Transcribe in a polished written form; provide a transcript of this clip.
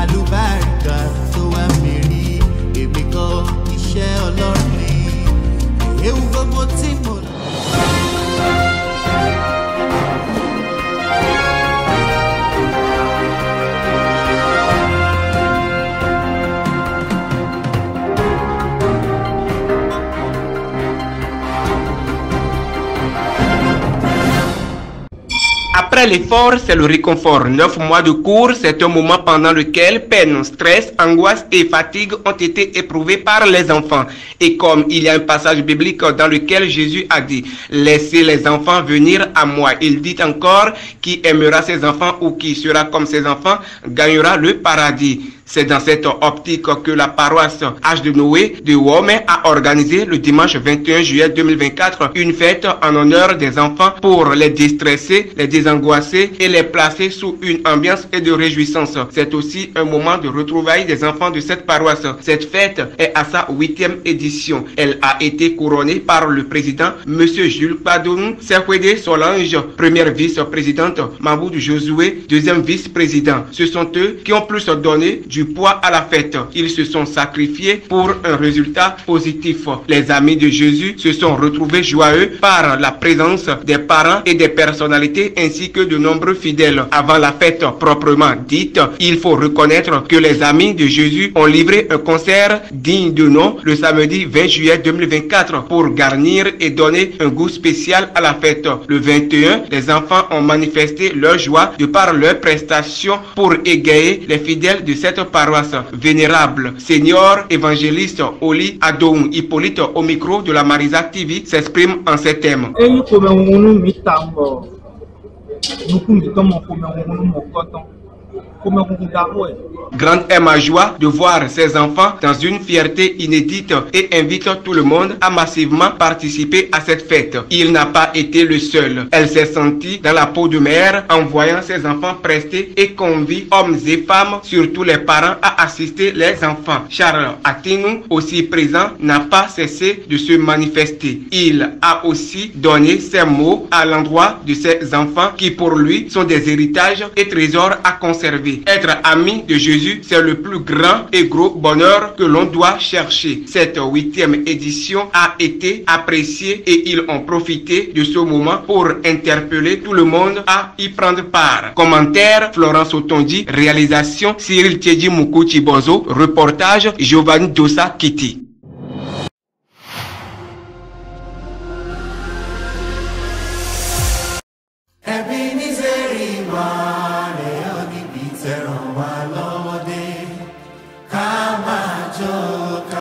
Àlùbáríkà tó wà mí rí èmi kọ́ iṣẹ́ Ọlọ́run ni ewu gbogbo tí mo lọ. Après l'effort, c'est le réconfort. 9 mois de cours, c'est un moment pendant lequel peine, stress, angoisse et fatigue ont été éprouvés par les enfants. Et comme il y a un passage biblique dans lequel Jésus a dit « Laissez les enfants venir à moi », il dit encore « Qui aimera ses enfants ou qui sera comme ses enfants gagnera le paradis ». C'est dans cette optique que la paroisse H de Noé de Womé a organisé le dimanche 21 juillet 2024 une fête en honneur des enfants pour les déstresser, les désangoisser et les placer sous une ambiance et de réjouissance. C'est aussi un moment de retrouvailles des enfants de cette paroisse. Cette fête est à sa 8e édition. Elle a été couronnée par le président M. Jules Padoun, Serkwede Solange, première vice-présidente, Maboudou Josué, deuxième vice-président. Ce sont eux qui ont plus donné du poids à la fête. Ils se sont sacrifiés pour un résultat positif. Les amis de Jésus se sont retrouvés joyeux par la présence des parents et des personnalités ainsi que de nombreux fidèles. Avant la fête proprement dite, il faut reconnaître que les amis de Jésus ont livré un concert digne de nom le samedi 20 juillet 2024 pour garnir et donner un goût spécial à la fête. Le 21, les enfants ont manifesté leur joie de par leurs prestations pour égayer les fidèles de cette paroisse. Vénérable Seigneur évangéliste Oli Adoum Hippolyte au micro de la Marisa TV s'exprime en ces thèmes. Grande est ma joie de voir ces enfants dans une fierté inédite et invite tout le monde à massivement participer à cette fête. Il n'a pas été le seul. Elle s'est sentie dans la peau de mère en voyant ses enfants prester et convie hommes et femmes, surtout les parents, à assister les enfants. Charles Atinou, aussi présent, n'a pas cessé de se manifester. Il a aussi donné ses mots à l'endroit de ses enfants qui pour lui sont des héritages et trésors à conserver. Être ami de Jésus, c'est le plus grand et gros bonheur que l'on doit chercher. Cette 8e édition a été appréciée et ils ont profité de ce moment pour interpeller tout le monde à y prendre part. Commentaire Florence Otondi, réalisation Cyril Tchedji Mukouchi Bozo, reportage Giovanni Dossa Kiti. Ebenezer Iwa.